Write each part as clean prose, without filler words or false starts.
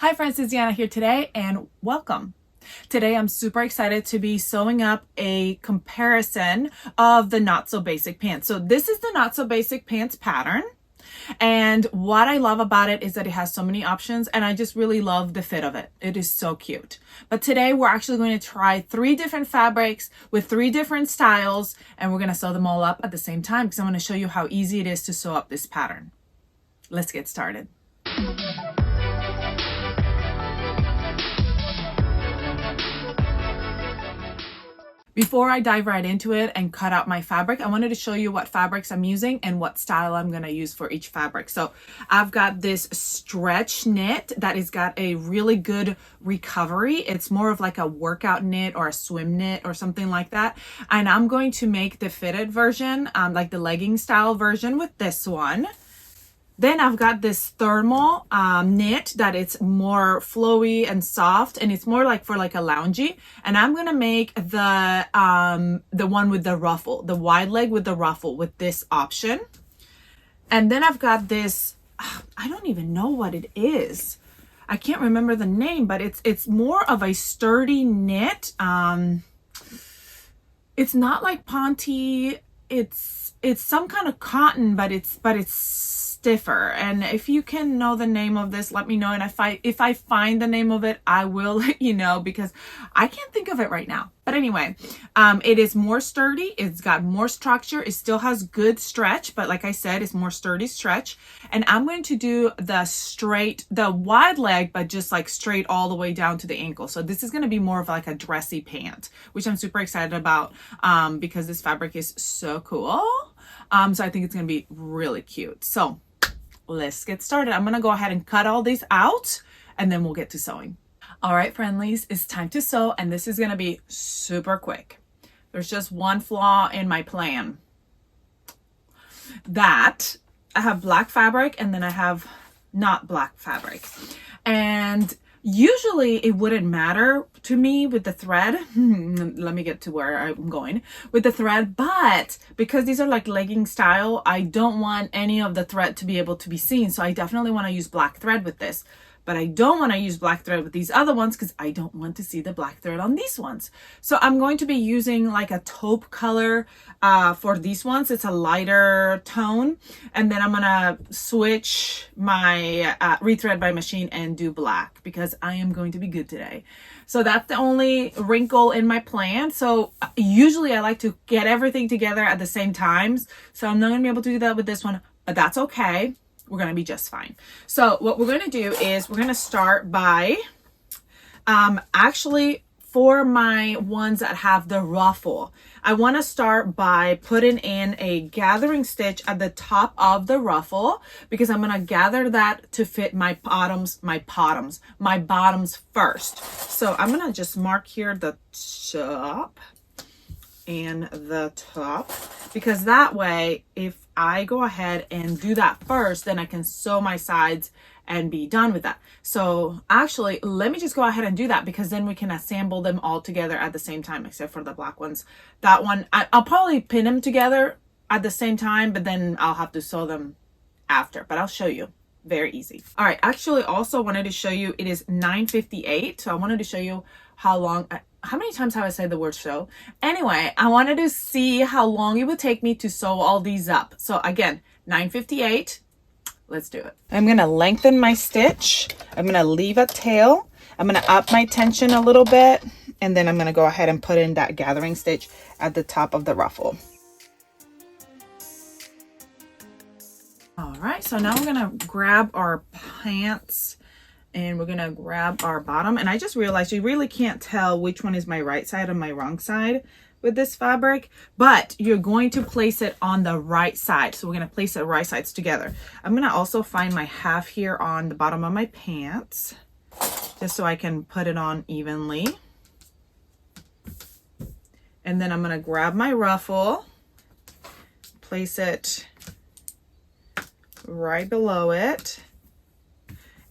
Hi friends, it's Deanna here today and welcome. Today I'm super excited to be sewing up a comparison of the Not So Basic Pants. So this is the Not So Basic Pants pattern. And what I love about it is that it has so many options and I just really love the fit of it. It is so cute. But today we're actually going to try 3 different fabrics with 3 different styles and we're going to sew them all up at the same time because I'm going to show you how easy it is to sew up this pattern. Let's get started. Before I dive right into it and cut out my fabric, I wanted to show you what fabrics I'm using and what style I'm going to use for each fabric. So I've got this stretch knit that has got a really good recovery. It's more of like a workout knit or a swim knit or something like that. And I'm going to make the fitted version, like the legging style version with this one. Then I've got this thermal knit that it's more flowy and soft, and it's more like for like a loungy. And I'm gonna make the one with the ruffle, the wide leg with the ruffle with this option. And then I've got this, I don't even know what it is. I can't remember the name, but it's more of a sturdy knit. It's not like ponte. It's some kind of cotton, but it's stiffer. And if you can know the name of this, let me know. And if I find the name of it, I will let you know because I can't think of it right now. But anyway, it is more sturdy. It's got more structure. It still has good stretch, but like I said, it's more sturdy stretch. And I'm going to do the wide leg, but just like straight all the way down to the ankle. So this is going to be more of like a dressy pant, which I'm super excited about because this fabric is so cool. So I think it's going to be really cute. So let's get started. I'm going to go ahead and cut all these out and then we'll get to sewing. All right, friendlies, it's time to sew and this is going to be super quick. There's just one flaw in my plan. That I have black fabric and then I have not black fabric. And usually it wouldn't matter to me with the thread. Let me get to where I'm going with the thread. But because these are like legging style, I don't want any of the thread to be able to be seen. So I definitely want to use black thread with this. But I don't want to use black thread with these other ones because I don't want to see the black thread on these ones. So I'm going to be using like a taupe color for these ones. It's a lighter tone. And then I'm going to switch my rethread by machine and do black because I am going to be good today. So that's the only wrinkle in my plan. So usually I like to get everything together at the same times. So I'm not going to be able to do that with this one, but that's okay. We're going to be just fine. So what we're going to do is we're going to start by actually for my ones that have the ruffle, I want to start by putting in a gathering stitch at the top of the ruffle because I'm going to gather that to fit my bottoms first. So I'm going to just mark here the top and the top because that way if I go ahead and do that first, then I can sew my sides and be done with that. So actually, let me just go ahead and do that because then we can assemble them all together at the same time, except for the black ones. That one, I'll probably pin them together at the same time, but then I'll have to sew them after, but I'll show you. Very easy. All right, actually also wanted to show you, it is 9:58. So I wanted to show you how long, how many times have I said the word sew? Anyway, I wanted to see how long it would take me to sew all these up. So again, 9:58. Let's do it. I'm going to lengthen my stitch. I'm going to leave a tail. I'm going to up my tension a little bit. And then I'm going to go ahead and put in that gathering stitch at the top of the ruffle. All right, so now we're going to grab our pants and we're going to grab our bottom. And I just realized you really can't tell which one is my right side and my wrong side with this fabric, but you're going to place it on the right side. So we're going to place the right sides together. I'm going to also find my half here on the bottom of my pants just so I can put it on evenly. And then I'm going to grab my ruffle, place it right below it,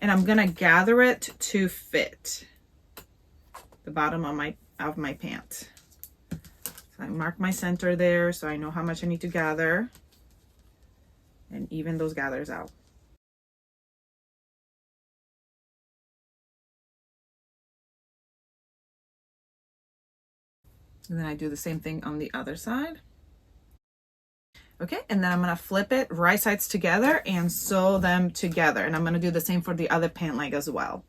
and I'm going to gather it to fit the bottom of my pant. So I mark my center there so I know how much I need to gather and even those gathers out. And then I do the same thing on the other side. Okay, and then I'm gonna flip it right sides together and sew them together. And I'm gonna do the same for the other pant leg as well.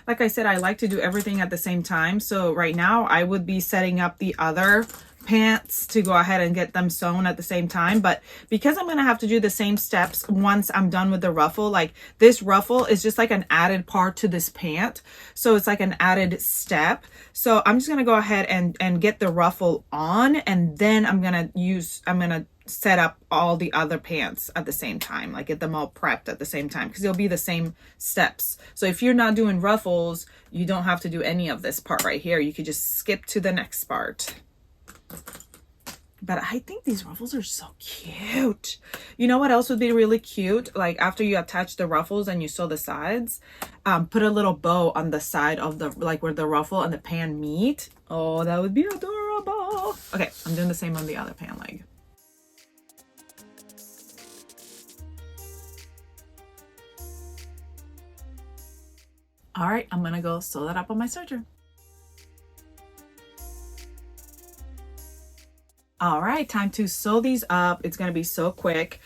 Like I said, I like to do everything at the same time. So right now I would be setting up the other pants to go ahead and get them sewn at the same time, but because I'm gonna have to do the same steps once I'm done with the ruffle, like this ruffle is just like an added part to this pant, so it's like an added step. So I'm just gonna go ahead and get the ruffle on, and then I'm gonna set up all the other pants at the same time, like get them all prepped at the same time, because it'll be the same steps. So if you're not doing ruffles, you don't have to do any of this part right here. You could just skip to the next part. But I think these ruffles are so cute. You know what else would be really cute? Like after you attach the ruffles and you sew the sides, put a little bow on the side of the, like where the ruffle and the pant meet. Oh, that would be adorable. Okay, I'm doing the same on the other pant leg. All right, I'm gonna go sew that up on my serger. All right, time to sew these up. It's gonna be so quick.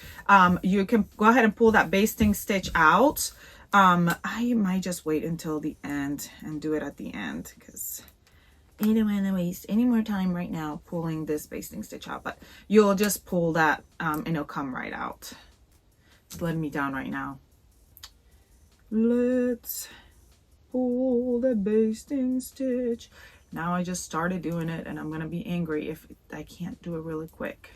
You can go ahead and pull that basting stitch out. I might just wait until the end and do it at the end, because I don't want to waste any more time right now pulling this basting stitch out. But you'll just pull that and it'll come right out. It's letting me down right now. Let's pull the basting stitch. Now I just started doing it and I'm gonna be angry if I can't do it really quick.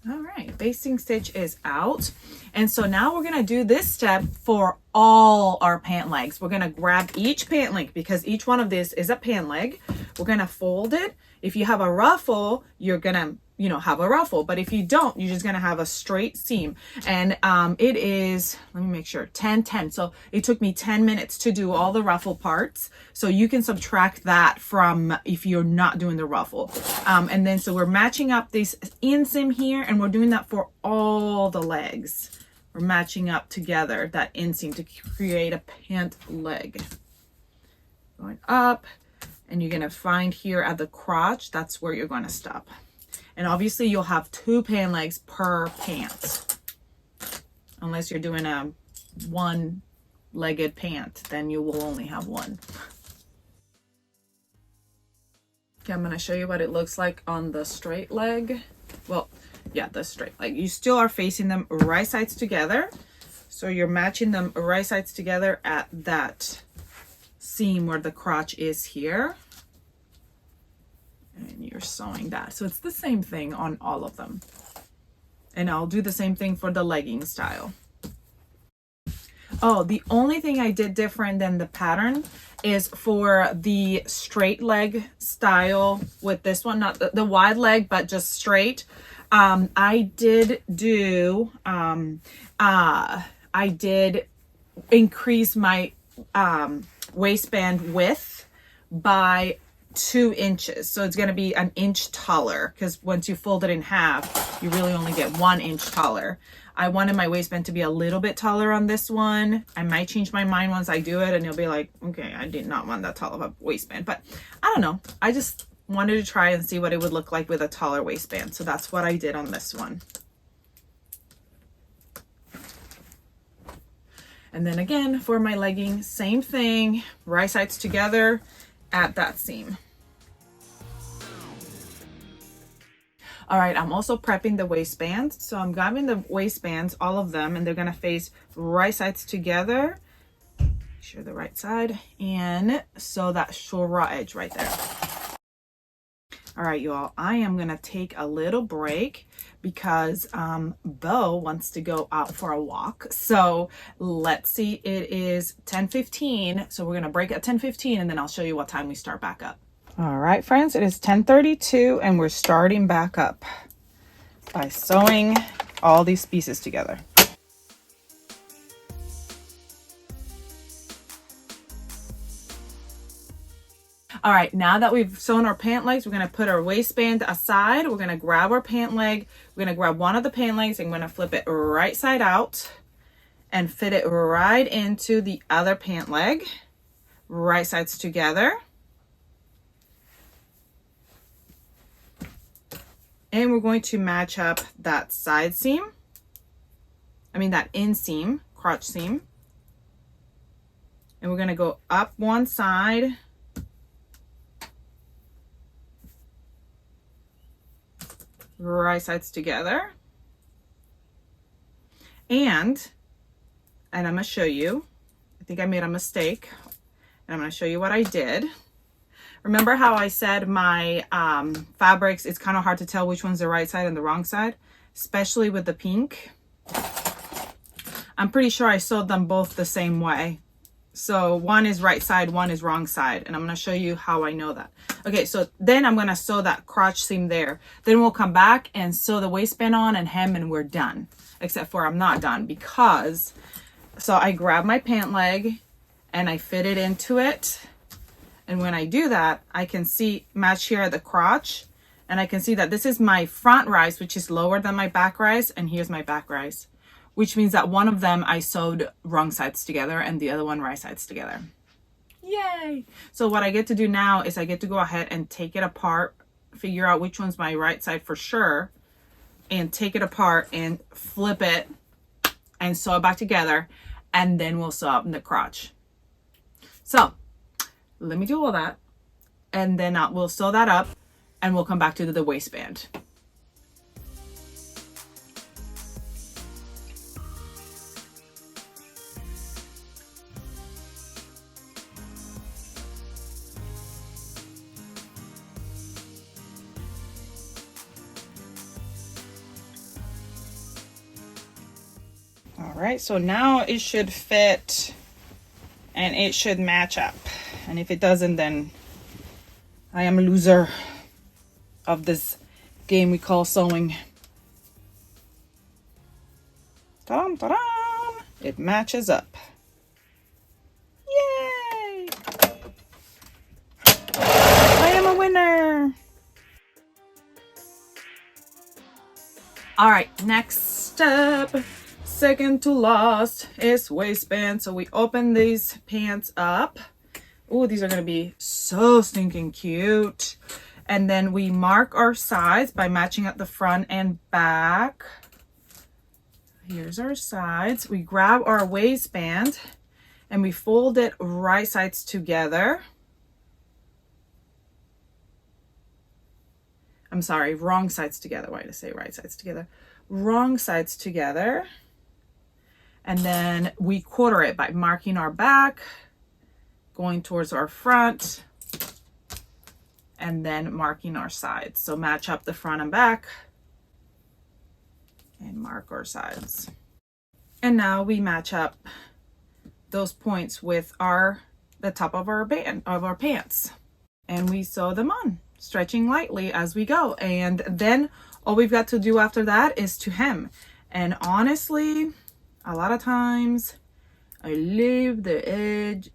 All right, basting stitch is out. And so now we're gonna do this step for all our pant legs. We're gonna grab each pant leg, because each one of this is a pant leg. We're gonna fold it. If you have a ruffle, you're gonna, you know, have a ruffle, but if you don't, you're just gonna have a straight seam. And it is, let me make sure, 10. So it took me 10 minutes to do all the ruffle parts, so you can subtract that from if you're not doing the ruffle. And then so we're matching up this inseam here, and we're doing that for all the legs. We're matching up together that inseam to create a pant leg. Going up, and you're gonna find here at the crotch, that's where you're gonna stop. And obviously you'll have 2 pant legs per pant. Unless you're doing a one-legged pant, then you will only have 1. Okay, I'm gonna show you what it looks like on the straight leg. Well, yeah, the straight leg. You still are facing them right sides together. So you're matching them right sides together at that seam where the crotch is here. And you're sewing that. So it's the same thing on all of them. And I'll do the same thing for the legging style. Oh, the only thing I did different than the pattern is for the straight leg style with this one, not the wide leg, but just straight. I did increase my waistband width by 2 inches. So it's going to be an inch taller, because once you fold it in half, you really only get 1 inch taller. I wanted my waistband to be a little bit taller on this one. I might change my mind once I do it, and you'll be like, okay, I did not want that tall of a waistband, but I don't know. I just wanted to try and see what it would look like with a taller waistband. So that's what I did on this one. And then again, for my legging, same thing, right sides together at that seam. All right, I'm also prepping the waistbands. So I'm grabbing the waistbands, all of them, and they're gonna face right sides together. Make sure the right side, and sew that short raw edge right there. All right, you all, I am gonna take a little break because Bo wants to go out for a walk. So let's see, it is 10:15. So we're gonna break at 10:15, and then I'll show you what time we start back up. All right, friends, it is 10:32 and we're starting back up by sewing all these pieces together. All right, now that we've sewn our pant legs, we're gonna put our waistband aside. We're gonna grab our pant leg. We're gonna grab one of the pant legs and we're gonna flip it right side out and fit it right into the other pant leg. right sides together. And we're going to match up that side seam. I mean that inseam, crotch seam. And we're going to go up one side. Right sides together. And I'm going to show you. I think I made a mistake. And I'm going to show you what I did. Remember how I said my fabrics, it's kind of hard to tell which one's the right side and the wrong side, especially with the pink. I'm pretty sure I sewed them both the same way. So one is right side, one is wrong side. And I'm going to show you how I know that. Okay, so then I'm going to sew that crotch seam there. Then we'll come back and sew the waistband on and hem, and we're done. Except for I'm not done because, so I grab my pant leg and I fit it into it. And when I do that, I can see, match here at the crotch, and I can see that this is my front rise, which is lower than my back rise, and here's my back rise, which means that one of them I sewed wrong sides together and the other one right sides together. Yay! So what I get to do now is I get to go ahead and take it apart, figure out which one's my right side for sure, and take it apart and flip it and sew it back together, and then we'll sew up in the crotch. So let me do all that, and then we'll sew that up, and we'll come back to the waistband. All right, so now it should fit and it should match up. And if it doesn't, then I am a loser of this game we call sewing. Ta-dam, ta-dam! It matches up. Yay! I am a winner! All right, next step, second to last, is waistband. So we open these pants up. Oh, these are going to be so stinking cute. And then we mark our sides by matching up the front and back. Here's our sides. We grab our waistband and we fold it right sides together. I'm sorry, wrong sides together. Why did I say right sides together? Wrong sides together. And then we quarter it by marking our back, going towards our front, and then marking our sides. So match up the front and back and mark our sides. And now we match up those points with the top of our band of our pants, and we sew them on, stretching lightly as we go. And then all we've got to do after that is to hem. And honestly, a lot of times I leave the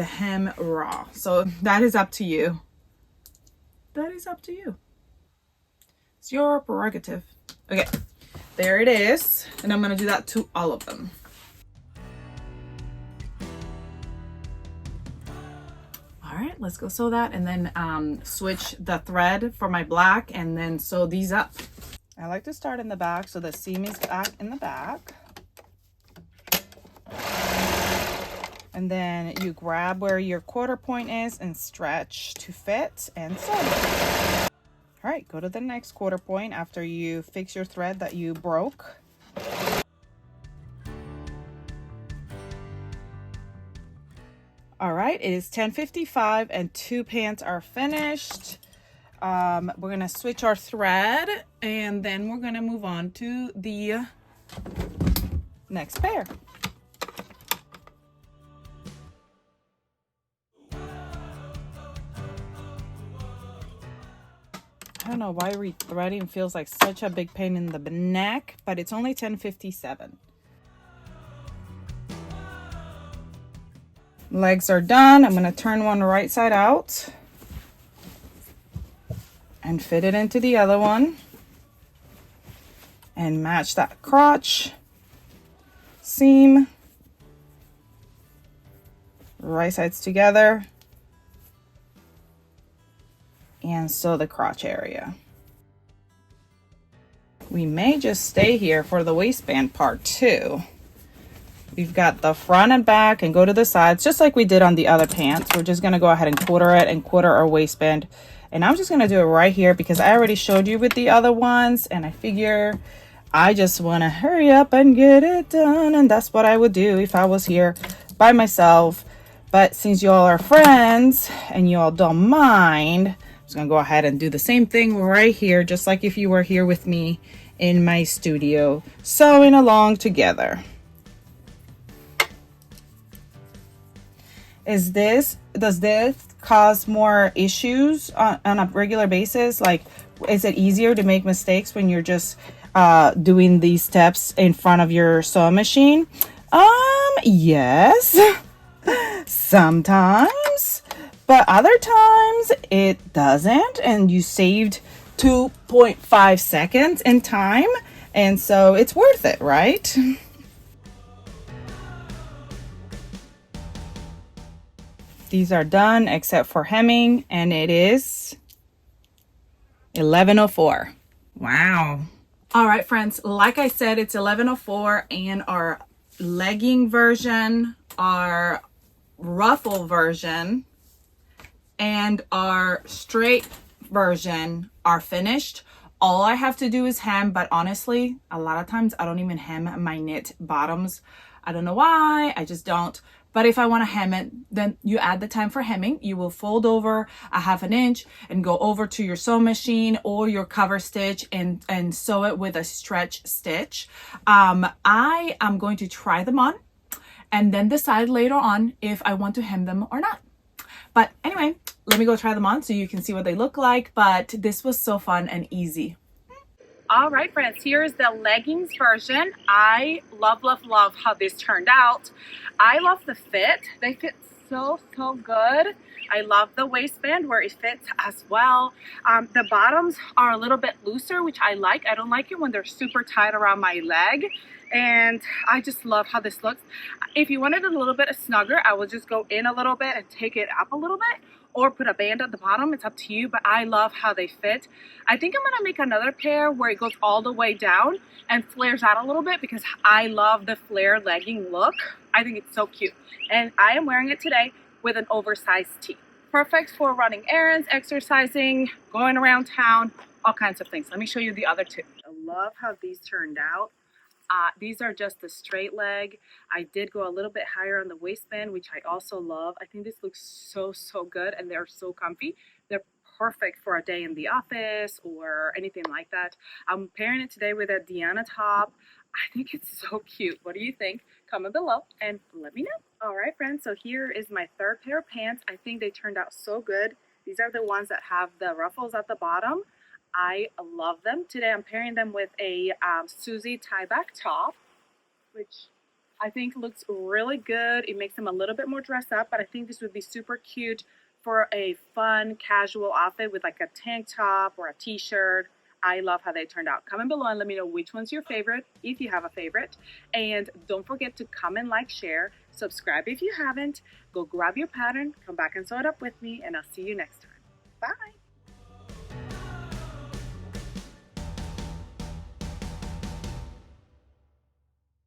hem raw. So that is up to you. That is up to you. It's your prerogative. Okay, there it is. And I'm going to do that to all of them. All right, let's go sew that, and then switch the thread for my black and then sew these up. I like to start in the back so the seam is back in the back. And then you grab where your quarter point is and stretch to fit and sew. All right, go to the next quarter point after you fix your thread that you broke. All right, it is 10:55 and 2 pants are finished. We're gonna switch our thread and then we're gonna move on to the next pair. I don't know why rethreading feels like such a big pain in the neck, but it's only 10:57. Legs are done. I'm going to turn one right side out and fit it into the other one and match that crotch seam right sides together, and sew the crotch area. We may just stay here for the waistband part too. We've got the front and back and go to the sides, just like we did on the other pants. We're just gonna go ahead and quarter it and quarter our waistband. And I'm just gonna do it right here because I already showed you with the other ones, and I figure I just wanna hurry up and get it done. And that's what I would do if I was here by myself. But since y'all are friends and y'all don't mind, I'm just gonna go ahead and do the same thing right here, just like if you were here with me in my studio, sewing along together. Does this cause more issues on a regular basis? Like, is it easier to make mistakes when you're just doing these steps in front of your sewing machine? Yes, sometimes, but other times it doesn't, and you saved 2.5 seconds in time, and so it's worth it, right? These are done except for hemming, and it is 11:04. Wow. All right, friends, like I said, it's 11:04, and our legging version, our ruffle version, and our straight version are finished. All I have to do is hem, but honestly, a lot of times I don't even hem my knit bottoms. I don't know why, I just don't. But if I want to hem it, then you add the time for hemming. You will fold over a 1/2 inch and go over to your sewing machine or your cover stitch and sew it with a stretch stitch. I am going to try them on and then decide later on if I want to hem them or not. But anyway, let me go try them on so you can see what they look like. But this was so fun and easy. All right, friends, here is the leggings version. I love, love, love how this turned out. I love the fit. They fit so, so good. I love the waistband where it fits as well. The bottoms are a little bit looser, which I like. I don't like it when they're super tight around my leg. And I just love how this looks. If you wanted it a little bit snugger, I would just go in a little bit and take it up a little bit, or put a band at the bottom. It's up to you, but I love how they fit. I think I'm gonna make another pair where it goes all the way down and flares out a little bit because I love the flare legging look. I think it's so cute. And I am wearing it today with an oversized tee. Perfect for running errands, exercising, going around town, all kinds of things. Let me show you the other two. I love how these turned out. These are just the straight leg. I did go a little bit higher on the waistband, which I also love. I think this looks so, so good, and they're so comfy. They're perfect for a day in the office or anything like that. I'm pairing it today with a Diana top. I think it's so cute. What do you think? Comment below and let me know. All right, friends, so here is my third pair of pants. I think they turned out so good. These are the ones that have the ruffles at the bottom. I love them. Today I'm pairing them with a Susie tie-back top, which I think looks really good. It makes them a little bit more dressed up, but I think this would be super cute for a fun, casual outfit with like a tank top or a t-shirt. I love how they turned out. Comment below and let me know which one's your favorite, if you have a favorite. And don't forget to comment, like, share, subscribe if you haven't. Go grab your pattern, come back and sew it up with me, and I'll see you next time. Bye!